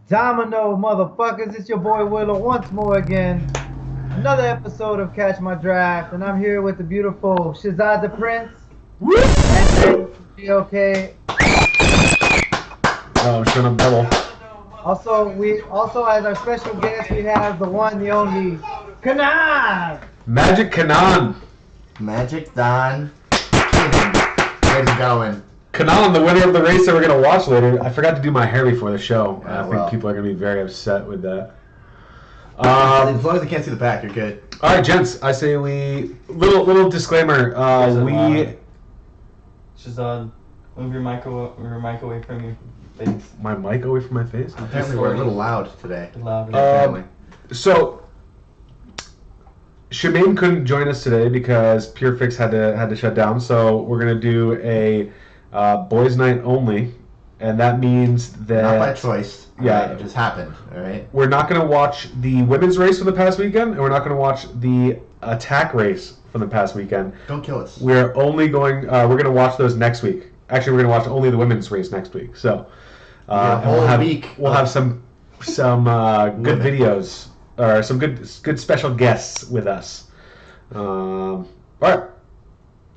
Domino, motherfuckers, it's your boy Willo once more again. Another episode of Catch My Draft, and I'm here with the beautiful Shezad the Prince and GOK. Oh, shut up, double. Also as our special guest we have the one, the only Kanan. Magic Kanan. Magic Don. Where's it going? Kanan, the winner of the race that we're going to watch later. I forgot to do my hair before the show. Yeah, I well. think people are going to be very upset with that. As long as they can't see the back, you're good. All right, gents. I say we... Little disclaimer. Shezad, move your mic away from your face. My mic away from my face? Apparently we're a little loud today. Loud. Family. So, Shemaine couldn't join us today because Pure Fix had to shut down. So we're gonna do a boys' night only, and that means that Not by choice. Yeah. Right, it just happened. All right. we're not gonna watch the women's race from the past weekend, and we're not gonna watch the attack race from the past weekend. Don't kill us. We're only going. We're gonna watch those next week. Actually, we're gonna watch only the women's race next week. So Yeah, and we'll have week we'll of have some good women. videos or some good special guests with us. All right,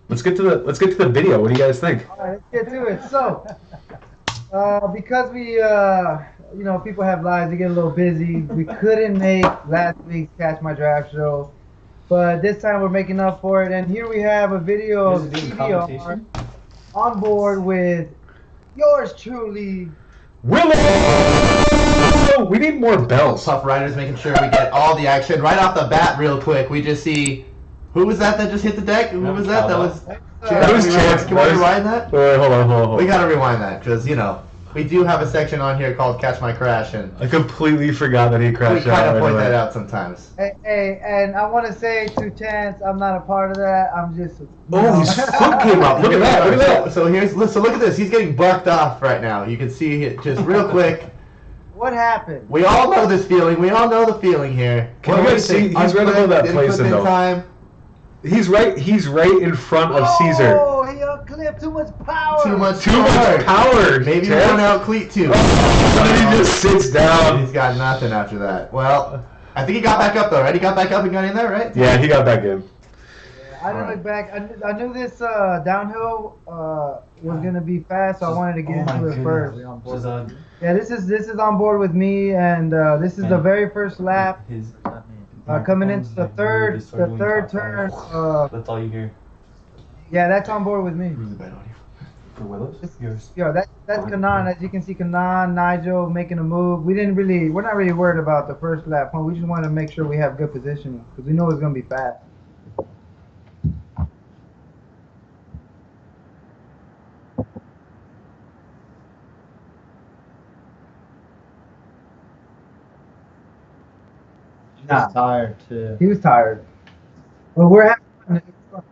let's get to the video. What do you guys think? All right, let's get to it. So, because we, people have lives, they get a little busy. We couldn't make last week's Catch My Draft show, but this time we're making up for it. And here we have a video of Is it doing TVR commentation? on board with yours truly. Willo! We need more bells. Tough Riders making sure we get all the action right off the bat real quick. We just see... Who was that just hit the deck? Who was that? That was... That was Chance. Can we rewind that? Wait, hold on. We gotta rewind that, because, we do have a section on here called Catch My Crash, and I completely forgot that he we crashed kind out. of point right that away. out sometimes. Hey, and I want to say to Chance, I'm not a part of that. I'm just. Oh, his foot came up. Look at that. Look at that. So look at this. He's getting bucked off right now. You can see it just real quick. What happened? We all know this feeling. We all know the feeling here. Can What you do guys think? see- he's right above that Input place in in though. time. He's right in front of Caesar. Oh, he unclipped. Too much power. Too much Power. Maybe Chance. one out cleat too. And he just sits down. He's got nothing after that. Well, I think he got back up though, right? He got back up and got in there, right? Yeah, he got back in. I didn't look back. I knew this downhill was gonna be fast, so I wanted to get into it first. Shezad, Yeah, this is on board with me, and this is the very first lap. Coming into the third turn. That's all you hear. Yeah, that's on board with me. Who's the bet on you? For Willows? Yours. Yeah, that's Kanan. As you can see, Kanan, Nigel making a move. We're not really worried about the first lap. We just want to make sure we have good positioning because we know it's gonna be fast. Nah, Tired too. he was tired. But we're having fun.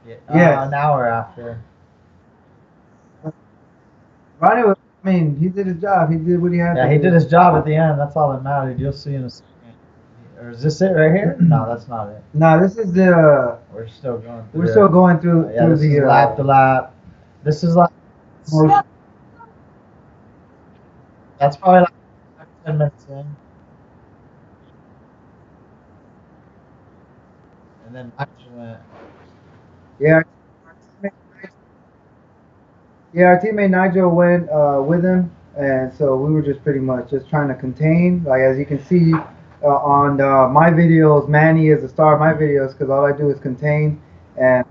Yeah. An hour after. Ronnie was, he did his job. He did what he had Yeah, to he do. did his job at the end. That's all that mattered. You'll see in a second. Or is this it right here? No, that's not it. No, this is the. We're still going through We're it. still going through. Yeah, through this the is lap to lap. This is like motion. that's probably like 10 minutes in. And then actually went. Yeah. Yeah, our teammate Nigel went with him, and so we were just pretty much just trying to contain. Like as you can see on my videos, Manny is the star of my videos because all I do is contain. And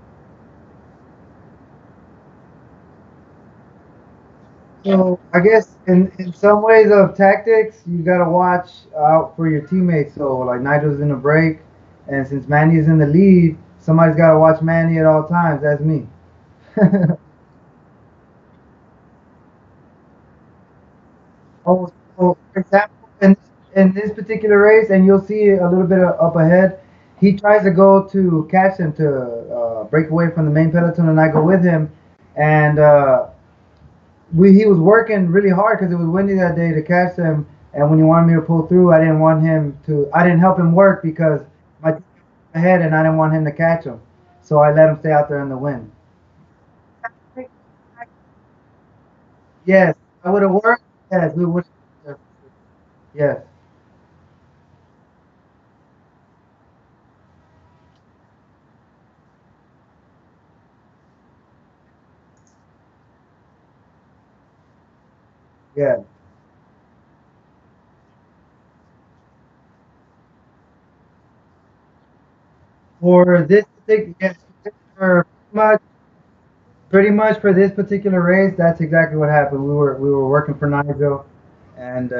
so I guess in some ways of tactics, you gotta watch out for your teammates. So like Nigel's in the break, and since Manny's in the lead, somebody's gotta watch Manny at all times. That's me. Oh, so for example, in this particular race, and you'll see a little bit up ahead, he tries to go to catch him to break away from the main peloton, and I go with him, and he was working really hard because it was windy that day to catch him, and when he wanted me to pull through, I didn't help him work because my team was ahead, and I didn't want him to catch him. So I let him stay out there in the wind. Yes, I would have worked. Yes, we would. Yes, yeah. For this particular, yes, for pretty much for this particular race, that's exactly what happened. We were working for Nigel, and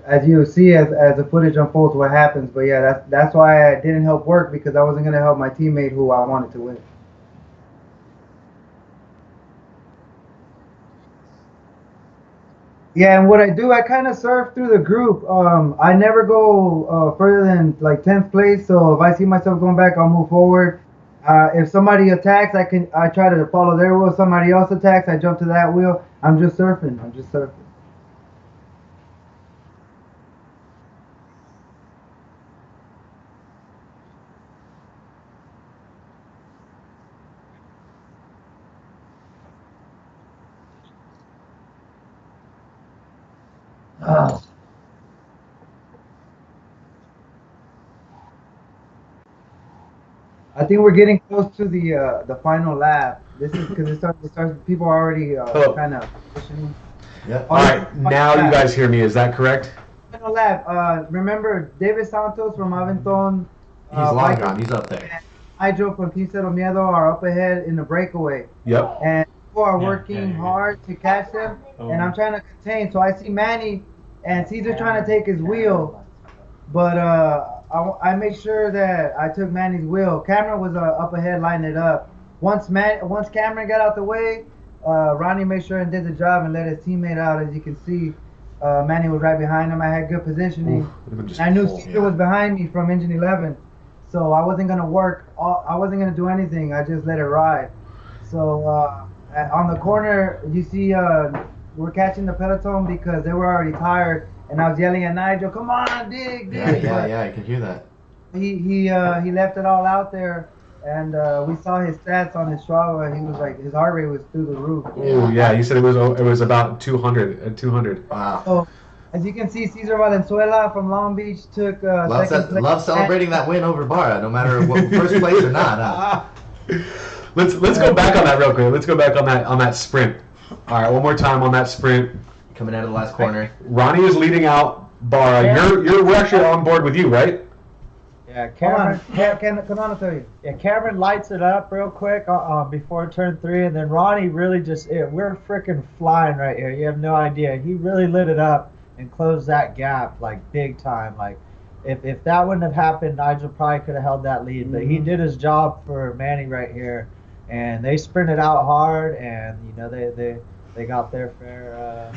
as you see, as the footage unfolds, what happens. But yeah, that's why I didn't help work because I wasn't gonna help my teammate who I wanted to win. Yeah, and what I do, I kind of surf through the group. I never go further than like 10th place. So if I see myself going back, I'll move forward. If somebody attacks, I try to follow their wheel. Somebody else attacks, I jump to that wheel. I'm just surfing. I'm just surfing. Oh, I think we're getting close to the final lap. This is because it starts. People are already Hello. kind of pushing. Yep. All right, now you guys hear me. Is that correct? Final lap. Remember David Santos from Aventon. He's long Mike gone. He's up there. and Nigel from Team Cero Miedo are up ahead in the breakaway. Yep. And people are Yeah, working yeah. hard to catch them, Oh. and I'm trying to contain. So I see Manny and Caesar trying to take his wheel, but I made sure that I took Manny's wheel. Cameron was up ahead lining it up. Once Cameron got out the way, Ronnie made sure and did the job and let his teammate out. As you can see, Manny was right behind him. I had good positioning. Oof, would've been just I knew full. Caesar was behind me from engine 11, so I wasn't gonna work. I wasn't gonna do anything. I just let it ride. So on the corner, you see, we're catching the peloton because they were already tired, and I was yelling at Nigel, "Come on, dig, dig!" Yeah. I can hear that. He left it all out there, and we saw his stats on his Strava. He was like, his heart rate was through the roof. Oh yeah, you said it was about 200 at 200. Wow. So as you can see, Cesar Valenzuela from Long Beach took second place. Love celebrating that win over Barra, no matter what first place or not. Huh? Let's go back on that real quick. Let's go back on that sprint. All right, one more time on that sprint. Coming out of the last corner. Ronnie is leading out Barra. Yeah. We're actually on board with you, right? yeah, Hold on, Cameron. can I tell you? Yeah, Cameron lights it up real quick before turn 3, and then Ronnie really we're freaking flying right here. You have no idea. He really lit it up and closed that gap like big time. Like if that wouldn't have happened, Nigel probably could have held that lead. But he did his job for Manny right here, and they sprinted out hard, and they got their fair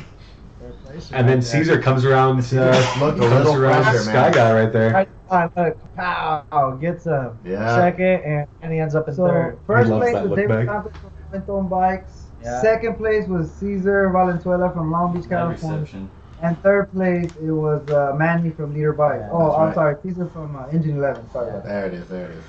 place. And then Caesar comes around. Looked a little fresher, Sky man. Guy right there. Right on, look, pow, gets him Yeah. second, and he ends up in So third. first He loves place that was look David back. Santos from Aventon Bikes. Yeah. Second place was Cesar Valenzuela from Long Beach, Bad California. reception. And third place, it was Manny from Leader Bike. Yeah, oh, that's I'm right. sorry, Cesar from Engine 11. Sorry about that. There it is. There it is.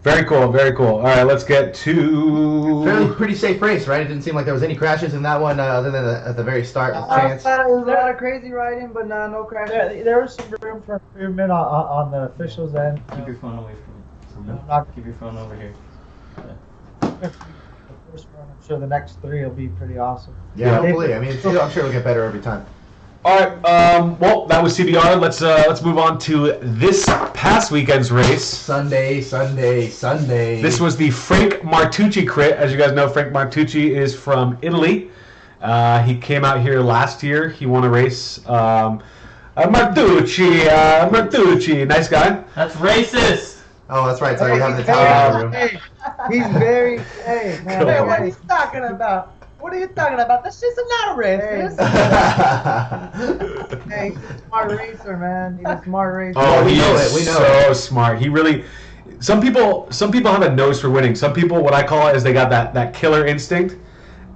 Very cool, very cool. All right, let's get to. Pretty safe race, right? It didn't seem like there was any crashes in that one, other than at the very start with It Chance. was a lot of crazy riding, but no crash. There was some room for improvement on the officials' end. Keep your phone away from me. Not Keep your phone over here. the first one. I'm sure the next 3 will be pretty awesome. Yeah, hopefully. I mean, I'm sure it'll get better every time. All right. Well, that was CBR. Let's move on to this past weekend's race. Sunday. This was the Frank Martucci crit. As you guys know, Frank Martucci is from Italy. He came out here last year. He won a race. Martucci, nice guy. That's racist. Oh, that's right. So you have the Hey, Italian room. hey, he's very. Hey, man. Come Hey, on. what are you talking about? What are you talking about? This is not a racist. Hey, he's a smart racer, man. He's a smart racer. Oh, we he know is it, we know so smart. He really. Some people have a nose for winning. Some people, what I call it, is they got that killer instinct,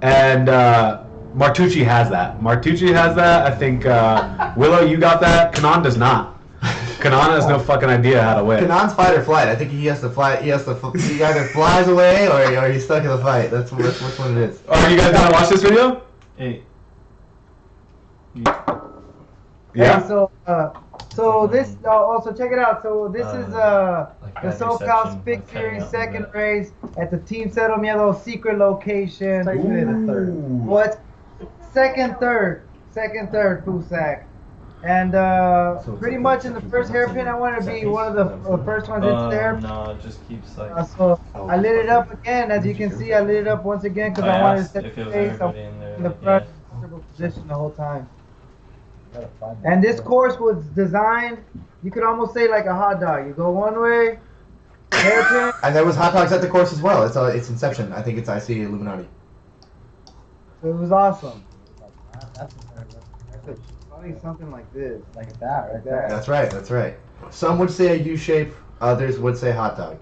and Martucci has that. I think Willo, you got that. Kanan does not. Kanan has no fucking idea how to win. Kanan's fight or flight. I think he has to fly. He either flies away or he's stuck in the fight. That's which one it is. Are you guys gonna watch this video? Hey. Yeah. Hey, so this also check it out. So this is the SoCal Spig Series second race at the Team Cero Miedo secret location. Technically the third. What? Second, third, Fusak. And pretty much in the first hairpin, I wanted to be one of the first ones into there. No, it just keeps like. So I lit it up again. As you can see, I lit it up once again because I wanted to set if the it was pace. I everybody in there, in the like, front yeah. comfortable position the whole time. And this course was designed, you could almost say like a hot dog. You go one way, hairpin. And there was hot dogs at the course as well. It's Inception. I think it's IC Illuminati. It was awesome. That's probably something like this. Like that, right there. That's right. That's right. Some would say a U shape. Others would say hot dog.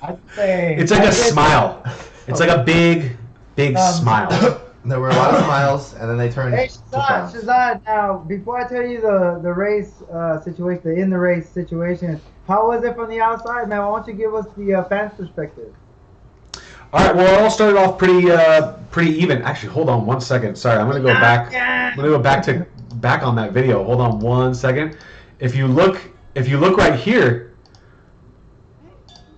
I'd say It's like a smile. It's like a big smile. There were a lot of smiles, and then they turned Hey, to frowns. Shezad, now, before I tell you the race situation, the in the race situation, how was it from the outside, man? Why don't you give us the fans' perspective? All right. Well, it all started off pretty even. Actually, hold on one second. Sorry, I'm gonna go back. I'm gonna go back on that video. Hold on one second. If you look right here,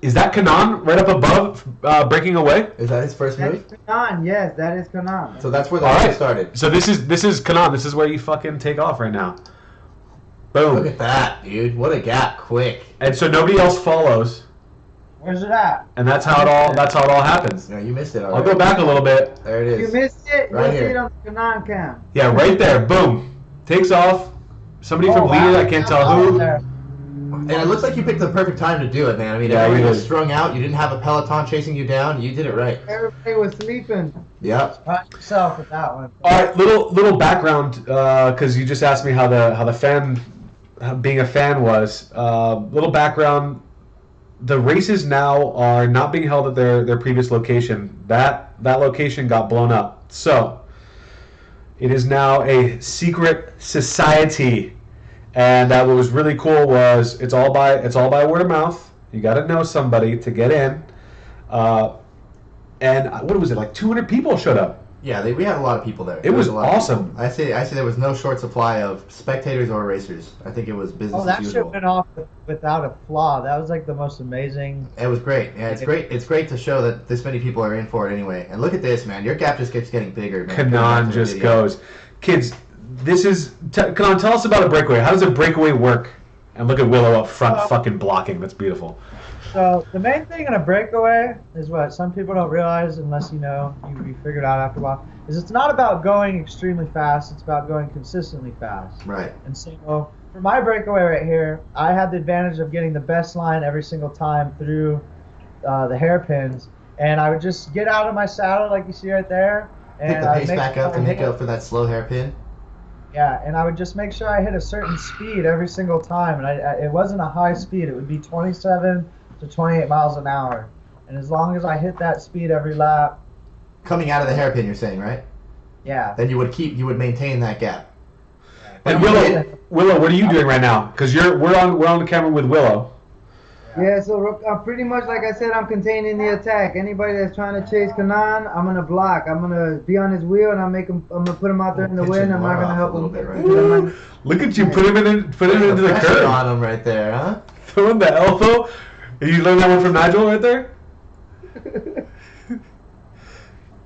is that Kanan right up above breaking away? Is that his first That move? is Kanan, yes, that is Kanan. So that's where the All race right. started. So this is Kanan. This is where you fucking take off right now. Boom. Look at that, dude. What a gap, quick. And so nobody else follows, Where's it at? and that's how it all happens. No, you missed it already. I'll go back a little bit. There it You is. missed it, Right you'll see here. it on the Kanan cam. Yeah, right there. Boom. Takes off. Somebody from wow. leader, I can't tell who. There. And it looks like you picked the perfect time to do it, man. I mean, Yeah, everybody you was did. strung out. You didn't have a peloton chasing you down. You did it right. Everybody was sleeping. Yep. Watch yourself with that one. All right, little background, because you just asked me how the fan, being a fan was. Little background. The races now are not being held at their previous location. That location got blown up. So it is now a secret society. And what was really cool was it's all by word of mouth. You got to know somebody to get in. And what was it, like 200 people showed up? Yeah, we had a lot of people there. It There was a lot of awesome. people. I say there was no short supply of spectators or racers. I think it was business Oh, as that shit usual. went off without a flaw. That was like the most amazing. It was great. Yeah, it's great. It's great to show that this many people are in for it anyway. And look at this, man. Your gap just keeps getting bigger, man. Coming back Kanan to the just video. goes. Kids, this is... Kanan, tell us about a breakaway. How does a breakaway work? And look at Willo up front fucking blocking. That's beautiful. So the main thing in a breakaway is what some people don't realize, unless you know, you figure it out after a while, is it's not about going extremely fast. It's about going consistently fast. Right. And so for my breakaway right here, I had the advantage of getting the best line every single time through the hairpins, and I would just get out of my saddle like you see right there, and Pick the I'd pace make back sure up I to make hit- up for that slow hairpin. Yeah, and I would just make sure I hit a certain speed every single time, and it wasn't a high speed. It would be 27 to 28 miles an hour, and as long as I hit that speed every lap, Coming out of the hairpin, you're saying, right? yeah. Then you would maintain that gap. And Willo, what are you doing right now? Because we're on the camera with Willo. Yeah, so pretty much like I said, I'm containing the attack. Anybody that's trying to chase Kanan, I'm gonna block. I'm gonna be on his wheel, and I'm gonna put him out there in the Pitch wind. him I'm not more gonna off help a little him. bit, right? Because I'm Look at you, put him into the Pressure curve. on him right there, huh? Throwing the elbow. Did you learn that one from Nigel right there?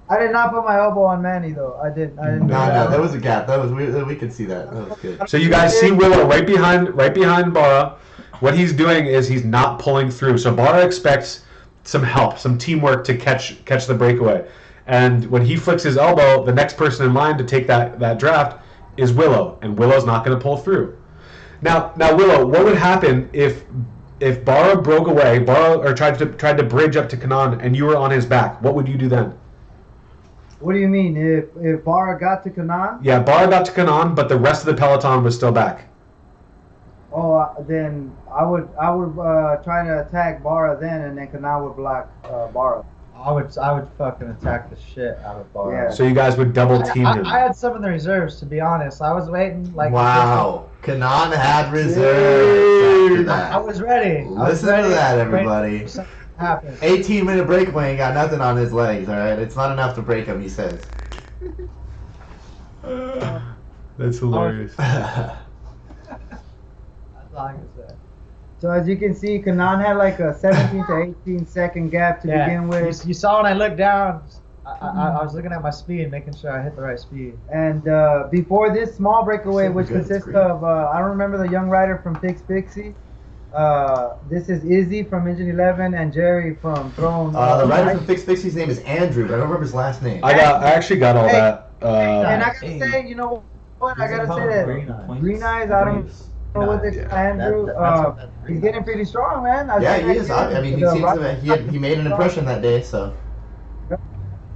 I did not put my elbow on Manny though. I didn't. No, there was a gap. That was we could see that. That was good. So you guys see Willo right behind Bara. What he's doing is he's not pulling through. So Bara expects some help, some teamwork to catch the breakaway. And when he flicks his elbow, the next person in line to take that draft is Willo, and Willow's not going to pull through. Now Willo, what would happen if Bara broke away, or tried to bridge up to Kanan, and you were on his back? What would you do then? What do you mean? If Bara got to Kanan? Yeah, Bara got to Kanan, but the rest of the peloton was still back. Oh, then I would try to attack Bara then, and then Kanan would block Bara. I would fucking attack the shit out of Bar. Yeah. So you guys would double team him. I had some of the reserves, to be honest. I was waiting like Wow. Kanan had reserves after I that. was ready. Listen to that, everybody. Happened. 18-minute breakaway ain't got nothing on his legs, alright? It's not enough to break him, he says. That's hilarious. That's all I can say. So as you can see, Kanan had like a 17 to 18 second gap to begin with. You saw when I looked down, I was looking at my speed, making sure I hit the right speed. And before this small breakaway, which Good consists screen. of, I don't remember the young rider from Fix Pixie. This is Izzy from Engine 11 and Jerry from Throne. The rider from Fix Pixie's name is Andrew, but I don't remember his last name. I actually got all Hey, that. and I gotta say, you know what? I gotta say that Green Eyes, I don't know what this Andrew. He's getting pretty strong, man. Yeah, he is. I mean, he seems to he made an impression that day, so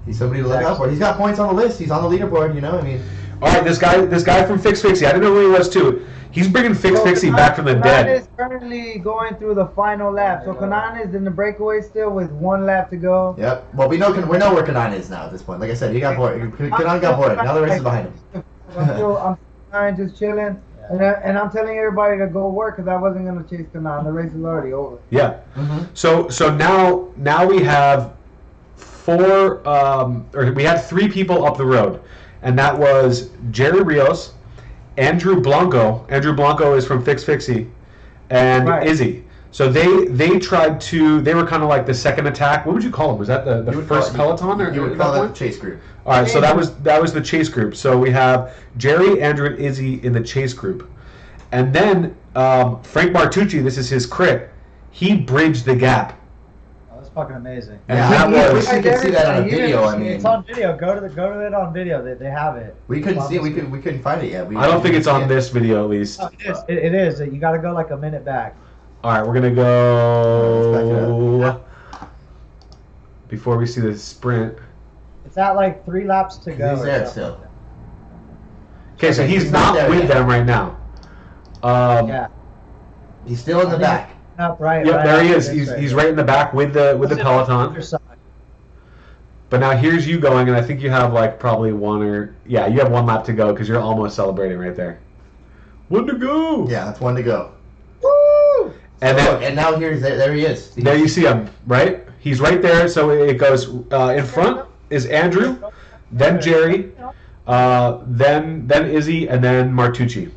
he's somebody to look out for. He's got points on the list. He's on the leaderboard. You know, I mean. All right, this guy from Fix Fixie. I didn't know who he was too. He's bringing Fix Fixie back from the Kanan dead. is currently going through the final lap. So Kanan is in the breakaway still with 1 lap to go. Yep. Well, we know where Kanan is now at this point. Like I said, he got bored. Kanan got bored. Now the race is behind him. I'm fine, just chilling. And I'm telling everybody to go work because I wasn't gonna chase Kanan. The race is already over. Yeah. Mm-hmm. So now we have we had 3 people up the road, and that was Jerry Rios, Andrew Blanco. Andrew Blanco is from Fix Fixie, and Right. Izzy. So they were kind of like the second attack. What would you call them? Was that the You would first call it- peloton? Or You would at call that that point? the chase group. All right, so that was the chase group. So we have Jerry, Andrew, and Izzy in the chase group, and then Frank Martucci. This is his crit. He bridged the gap, Oh, that's fucking amazing. and Yeah, that I was wish we could see that on a video. I mean, It's on video. Go to it on video. They have it. we couldn't It's on see it. the screen. We couldn't find it yet. I don't think it's on this. this video at least. Oh, it is. You got to go like a minute back. All right, we're gonna Let's go before we see the sprint. It's at like 3 laps to go. He's or there something. still. Okay, so Okay, he's he's not not there with yet. them right now. Yeah. He's still in the I think back. Up right. Yep, right there he after is. this He's right right in the back with the peloton. Other side. But now here's you going, and I think you have like probably you have 1 lap to go because you're almost celebrating right there. 1 to go. Yeah, that's 1 to go. Woo! And So then look, and now there he is. there you see him, right? He's right there. So it goes in front is Andrew, then Jerry, then Izzy, and then Martucci.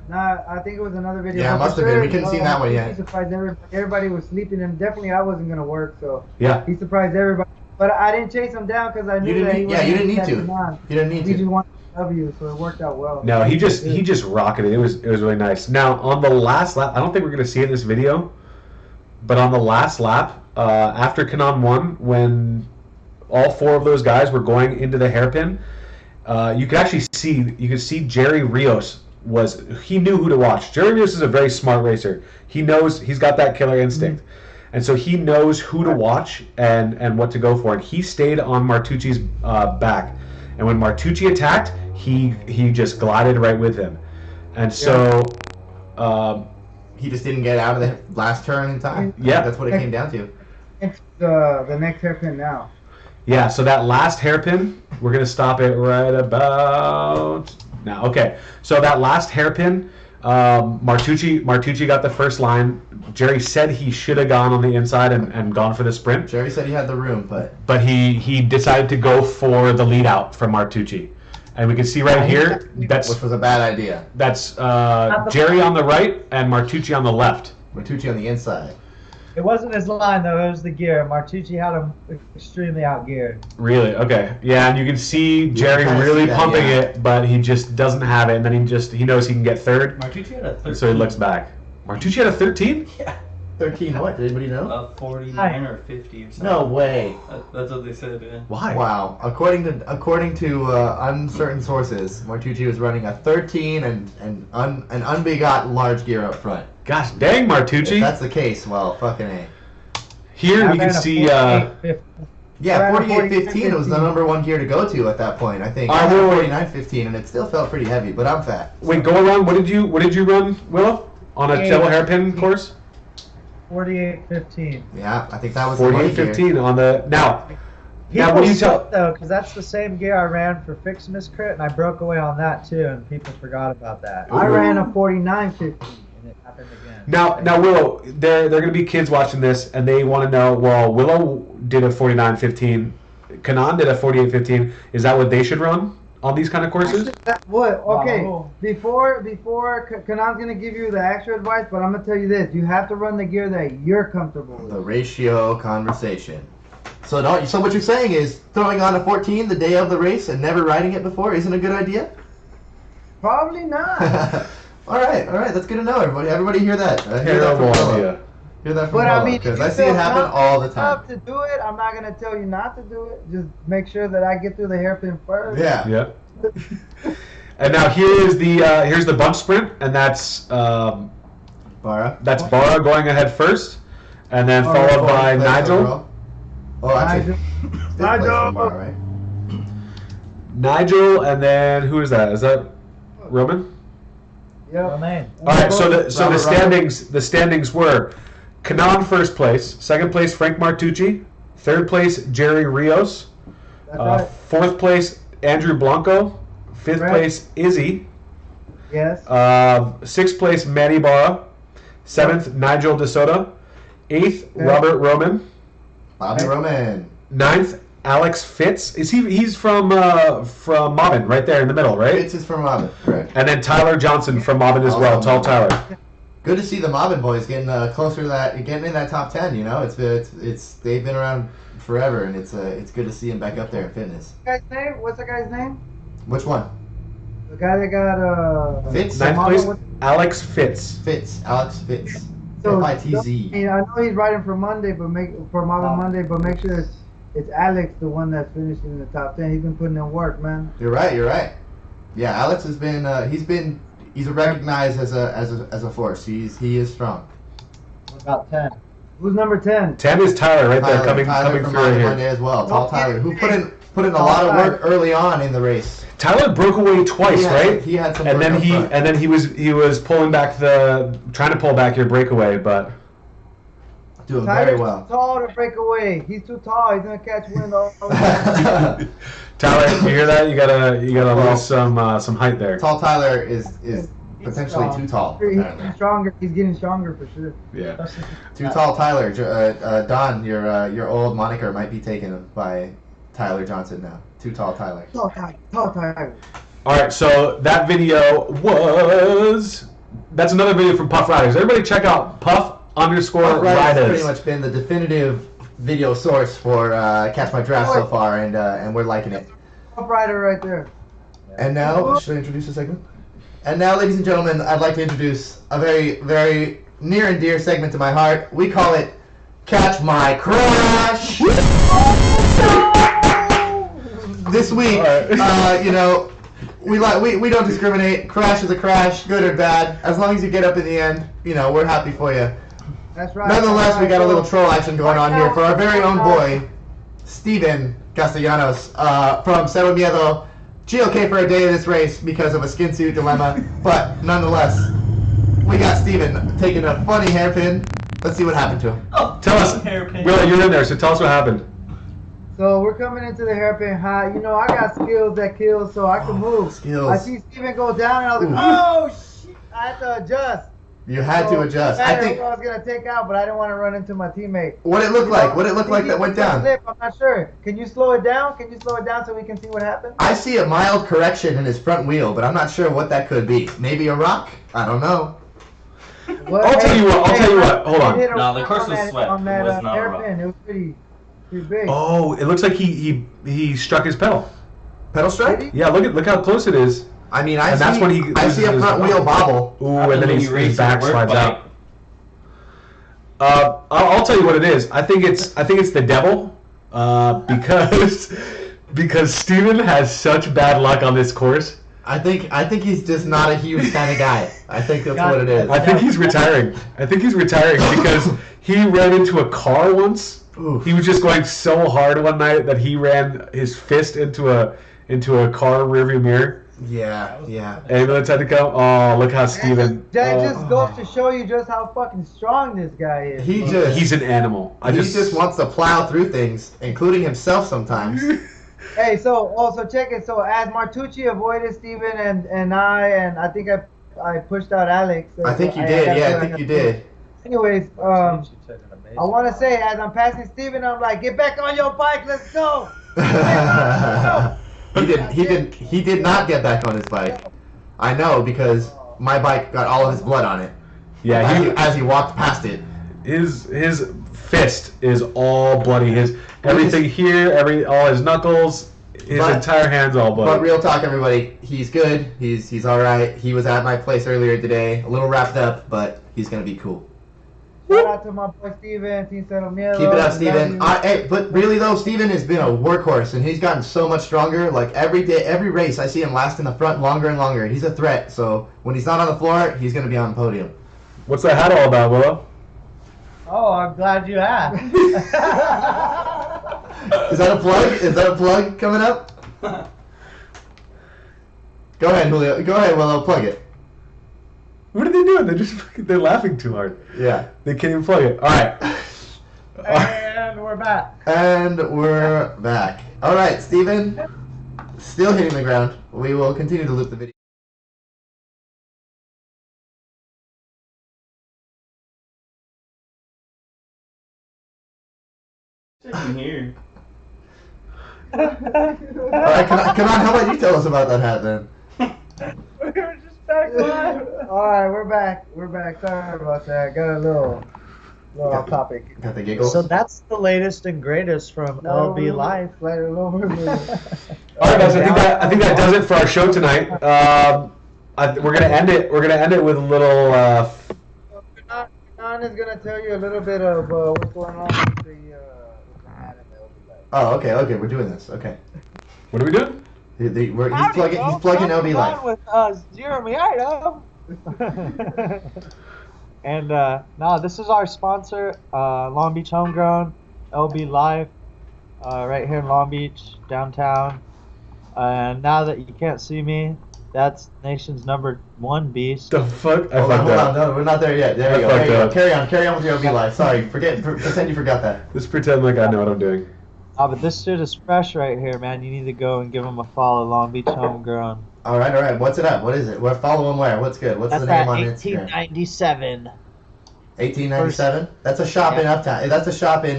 Nah, I think it was another video. Yeah, it But must for have been. We couldn't see that one he yet. surprised everybody was sleeping, and definitely I wasn't gonna work, so Yeah. he surprised everybody. But I didn't chase him down because I knew You that he didn't. was Yeah, you didn't need catching to. on. You didn't need He just to. wanted to W, so it worked out well. No, he just rocketed. It was really nice. Now on the last lap, I don't think we're gonna see it in this video, but on the last lap, after Kanan won, when all 4 of those guys were going into the hairpin, you could actually see Jerry Rios he knew who to watch. Jerry Rios is a very smart racer. He's got that killer instinct. And so he knows who to watch and what to go for. And he stayed on Martucci's back. And when Martucci attacked, he just glided right with him. And so He just didn't get out of the last turn in time. Yeah. That's what it came down to. It's the next hairpin now. yeah, so that last hairpin, we're gonna stop it right about now. Okay, so that last hairpin, Martucci got the first line. Jerry said he should have gone on the inside and gone for the sprint, Jerry said he had the room, but he decided to go for the lead out from Martucci. And we can see right here, which was a bad idea. that's Jerry on the right and Martucci on the left. Martucci on the inside. It wasn't his line though. It was the gear. Martucci had him extremely outgeared. Really? Okay. Yeah, and you can see Jerry kinda really see that, pumping yeah. it, but he just doesn't have it, and then he knows he can get third, Martucci had a 13. and so he looks back. Martucci had a 13? Yeah. 13 what? Did anybody know? 49 or 50 or something. No way. That's what they said, yeah. Why? Wow. According to uncertain sources, Martucci was running a 13 and an unbegot large gear up front. Gosh dang, If Martucci. that's the case, well, fucking A. Here I we can ran a see. 48-50. Yeah, Around 48-15, it was the number 1 gear to go to at that point, I think. I wait, had wait. 49-15, and it still felt pretty heavy, but I'm fat. Wait, go around. What did you run, Willow? On a Yeah. double hairpin course? 48-15. Yeah, I think that was the money gear. 48-15 on the now. Now, People what do you suck, tell? though, because that's the same gear I ran for Fix Miss Crit, and I broke away on that too, and people forgot about that. I Ooh. ran a 49.50, and it happened again. Now, Willow, they're going to be kids watching this, and they want to know. Well, Willow did a 49.15. Kanan did a 48.15. Is that what they should run on these kind of courses? What? Okay. Wow. Before Kanan's gonna give you the extra advice, but I'm gonna tell you this: you have to run the gear that you're comfortable with. The ratio conversation. So what you're saying is throwing on a 14 the day of the race and never riding it before isn't a good idea? Probably not. all right, that's good to know, everybody. Everybody hear that? Hear that Terrible from Willo. idea. Hear that from But I Willo, mean, because if I you see it feel happen all the time. enough to do it, I'm not gonna tell you not to do it. Just make sure that I get through the hairpin first. Yeah. Yeah. And now here's the bunch sprint, and that's Bara. Bara going ahead first, and then followed by Nigel. Oh, actually, Nigel. Bara, right? Nigel, and then who is that? Is that Roman? Yep. Romain. All right. So the Robert. standings were Kanan first place, second place Frank Martucci, third place Jerry Rios, That's right. fourth place Andrew Blanco, fifth Right. place Izzy, Yes. sixth place Manny Barra, seventh Nigel DeSoto, eighth Okay. Robert Roman, Bobby Roman. ninth Alex Fitz. He's from Mobbin, right there in the middle, right? Fitz is from Mobbin, correct. And then Tyler Johnson from Mobbin as well, Tall Tyler. Good to see the Mobbin boys getting closer to that, getting in that top 10. You know, it's they've been around forever, and it's good to see them back up there in fitness. Guy's name? What's the guy's name? Which one? The guy that got Fitz? Ninth Mobbin place with- Alex Fitz. Alex Fitz. So, FITZ. I know he's riding for Monday, but Mobbin Monday, but make sure it's Alex, the one that's finishing in the top 10. He's been putting in work, man. You're right. Yeah, Alex has been he's recognized as a force. He is strong. What about 10? Who's number 10? 10 is Tyler right there coming from through Mobbin here. Monday as well. Tall Okay. Tyler, who put in a lot of work early on in the race. Tyler broke away twice, right? He had some And work then up front. he was trying to pull back your breakaway, but doing Tyler's very well. too tall to break away. He's too tall. He's gonna catch wind all the time. Tyler, you hear that? You gotta lose some height there. Tall Tyler is potentially strong. too tall. He's apparently. getting stronger. He's getting stronger for sure. Yeah. Too tall Tyler. Don, your old moniker might be taken by Tyler Johnson now. Too tall Tyler. Tall Tiger. Tall Tiger. All right, so that video that's another video from Puff Riders. Everybody check out Puff _Riders. Has pretty much been the definitive video source for Catch My Draft so far, and we're liking it. Top rider right there. And now, should I introduce the segment? And now, ladies and gentlemen, I'd like to introduce a very, very near and dear segment to my heart. We call it Catch My Crash. This week, we don't discriminate. Crash is a crash, good or bad. As long as you get up in the end, we're happy for you. That's right. Nonetheless, we got a little troll action going on here for our very own boy, Steven Castellanos, from Cerro Miedo. GOK for a day of this race because of a skin suit dilemma, but nonetheless, we got Steven taking a funny hairpin. Let's see what happened to him. Oh, Tell us, hairpin. Willo, you're in there, so tell us what happened. So we're coming into the hairpin high. I got skills that kill, so I can move. skills. I see Steven go down, and I was like, Ooh. oh, shit. I had to adjust. You had to adjust. I think I was going to take out, but I didn't want to run into my teammate. what it looked like that went down. Slip, I'm not sure. Can you slow it down? So we can see what happened? I see a mild correction in his front wheel, but I'm not sure what that could be. Maybe a rock? I don't know. I'll tell you what. Hold on. No, the course was swept. On that It was not hairpin. It was pretty big. Oh, it looks like he struck his pedal. Pedal strike? Did he? Yeah, look how close it is. I mean, And that's when he I see a loses front his- wheel bobble. Ooh, Happened and then when his you race back your work slides bike. out. I'll tell you what it is. I think it's the devil, because Steven has such bad luck on this course. I think he's just not a huge kind of guy. I think that's what it is. I think he's retiring. Because he ran into a car once. Oof. He was just going so hard one night that he ran his fist into a car rearview mirror. Yeah. Ambulance had to come. Oh, look how Steven. That oh, just goes to show you just how fucking strong this guy is. He bro. just he's an animal. he just wants to plow through things, including himself sometimes. Hey, so check it. So as Martucci avoided Steven and I think I pushed out Alex. I think you did. Yeah, I think you did. Anyways, I want to say as I'm passing Steven, I'm like, get back on your bike, let's go. He did not get back on his bike. I know because my bike got all of his blood on it. Yeah, as he walked past it. his fist is all bloody. His everything here, all his knuckles, his entire hand's all bloody. But real talk, everybody, he's good. He's all right. He was at my place earlier today, a little wrapped up, but he's gonna be cool. Shout out to my boy Steven, Team Cero Miedo. Keep it up, Steven. Hey, but really though, Steven has been a workhorse, and he's gotten so much stronger. Like every day, every race, I see him last in the front longer and longer. He's a threat. So when he's not on the floor, he's gonna be on the podium. What's that hat all about, Willow? Oh, I'm glad you asked. Is that a plug? Is that a plug coming up? Go ahead, Julio. Go ahead, Willow. Plug it. What are they doing? They're laughing too hard. Yeah. They can't even plug it. All right. And we're back. And we're back. All right, Steven. Still hitting the ground. We will continue to loop the video. Sitting here. All right, come on. How about you tell us about that hat then? We were just back live. All right, we're back. We're back. Sorry about that. Got a little off topic. Got the giggles. So that's the latest and greatest from LB Life. Let it over. All right, guys. I think that does it for our show tonight. We're gonna end it. We're gonna end it with a little. John is gonna tell you a little bit of what's going on with the hat and the LB Life. Oh, okay. We're doing this. Okay. What are we doing? He's plugging LB Life. With Jeremy item. And no, this is our sponsor, Long Beach Homegrown, LB Life, right here in Long Beach, downtown. And now that you can't see me, that's nation's #1 beast. The fuck? I Hold fucked on. up. No, we're not there yet. There you I go. fucked Carry on with your LB Life. Sorry, pretend you forgot that. Just pretend like I know what I'm doing. But this shit is fresh right here, man. You need to go and give them a follow, Long Beach Homegrown. All right. What's it up? What is it? Follow him where? What's good? What's That's the name at on Instagram? 1897. 1897. That's a shop in Uptown. That's a shop in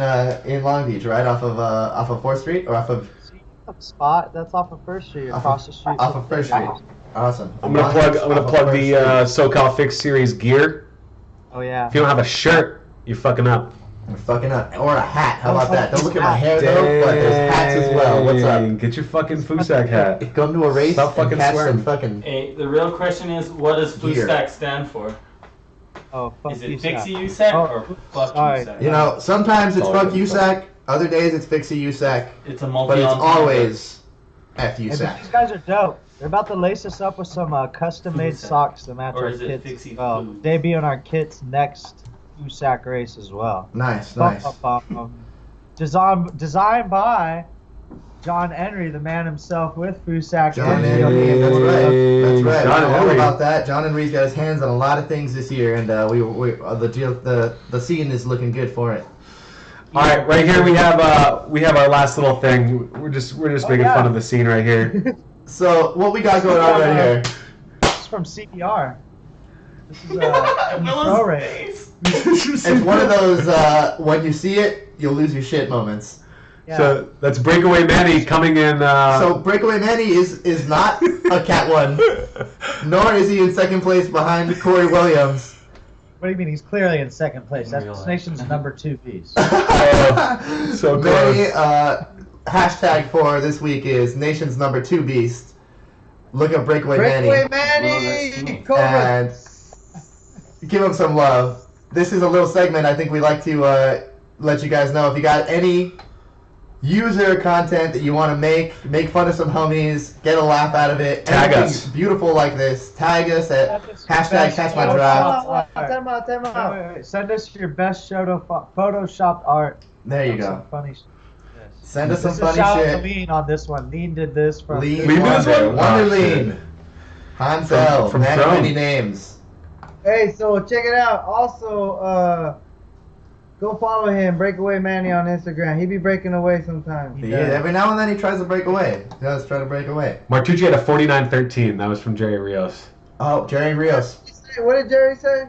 Long Beach, right off of 4th Street or off of Spot. That's off of First Street, across the street. Off of First Street. Awesome. I'm gonna plug the SoCal Fix Series gear. Oh yeah. If you don't have a shirt, you're fucking up. We're fucking up. Or a hat. How about that? Don't look at my hair though, but there's hats as well. What's up? Get your fucking Fusak hat. Come to a race Stop fucking and catch swearing. some fucking. Hey, the real question is, what does Gear. FUSAC stand for? Oh, fuck Is it you, Fixie Sal. USAC Oh, or Fuck sorry. USAC? You know, sometimes it's Oh, fuck yeah. USAC, other days it's fixie USAC, It's a but multi it's always F Hey, but USAC. these guys are dope. They're about to lace us up with some custom-made Fusak. socks to match Or our is it kits. Fixie as well. Food? Debut on our kits next USAC race as well. Nice. Designed by John Henry, the man himself with Fusak. John and Henry, that's right. John We know all Henry. about that. John Henry's got his hands on a lot of things this year, and the scene is looking good for it. All right, right here we have our last little thing. We're just making yeah. fun of the scene right here. So what we got going on right here? This is from CBR. This is pro race. It's one of those when you see it, you'll lose your shit moments. Yeah. So that's Breakaway Manny coming in. So Breakaway Manny is not a Cat 1, nor is he in second place behind Corey Williams. What do you mean? He's clearly in second place. In real That's life. nation's #2 beast. So Manny, close. hashtag for this week is nation's #2 beast. Look up Breakaway Breakaway Manny Manny! Cobra! and give him some love. This is a little segment I think we like to let you guys know. If you got any user content that you want to make fun of some homies, get a laugh out of it, Tag anything us. beautiful like this, tag us at hashtag catch my drive. Time out. Wait. Send us your best photoshopped art. There you of go. some funny shit. Send us some This is funny shout out to shit. Lean on this one. Lean did this from. Lean Lean did this Wonder. one? Wonder Oh, Lean. shit. Hansel, From man of Chrome. many names. Hey, so check it out. Also, go follow him, Breakaway Manny on Instagram. He be breaking away sometimes. Yeah, every now and then he tries to break away. He does try to break away. Martucci had a 49-13. That was from Jerry Rios. Oh, Jerry Rios. What did Jerry say?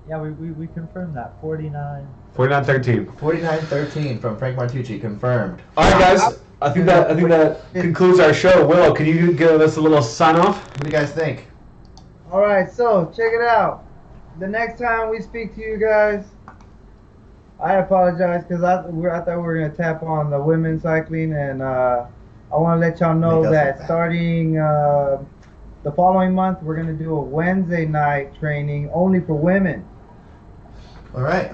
Yeah, we confirmed that. 49. 49-13. 49-13 from Frank Martucci, confirmed. All right, guys. I think that concludes our show. Willow, can you give us a little sign off? What do you guys think? All right, so check it out. The next time we speak to you guys, I apologize because I thought we were gonna tap on the women's cycling, and I want to let y'all know Make us that look bad. starting the following month, we're gonna do a Wednesday night training only for women. All right.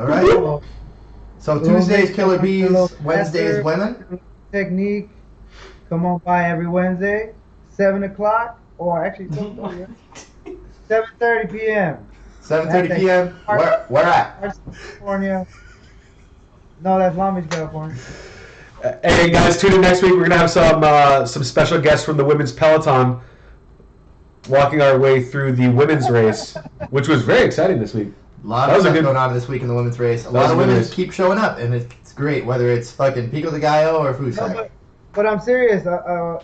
So Tuesday's Killer Bees, Wednesday's Women. Technique. Come on by every Wednesday, 7 o'clock, or actually 7:30 p.m. 7:30 p.m. Where at? California. No, that's Long Beach, California. Hey guys, tune in next week. We're gonna have some special guests from the women's peloton walking our way through the women's race, which was very exciting this week. A lot That of was a stuff good- going on this week in the women's race. A was lot a of good women race. keep showing up, and it's great, whether it's fucking Pico de Gallo or Food No, Sack. but I'm serious.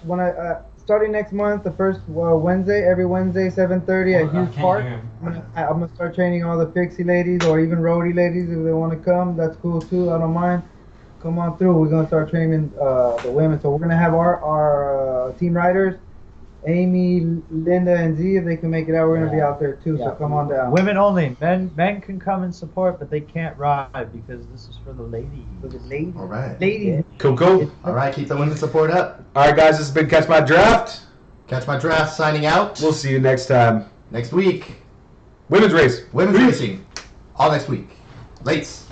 When I starting next month, the first Wednesday, every Wednesday, 7:30 at Hughes Park. I'm gonna start training all the pixie ladies or even roadie ladies if they want to come. That's cool too. I don't mind. Come on through. We're gonna start training the women. So we're gonna have our team riders, Amy, Linda, and Z. If they can make it out, we're gonna be out there too. So come on down. Women only. Men can come and support, but they can't ride because this is for the ladies. For the ladies. All right. Ladies. Cool. All right, keep the women support up. All right, guys, this has been Catch My Draft. Catch My Draft signing out. We'll see you next time. Next week, Women's race. women's Peace. racing. All next week. Lates.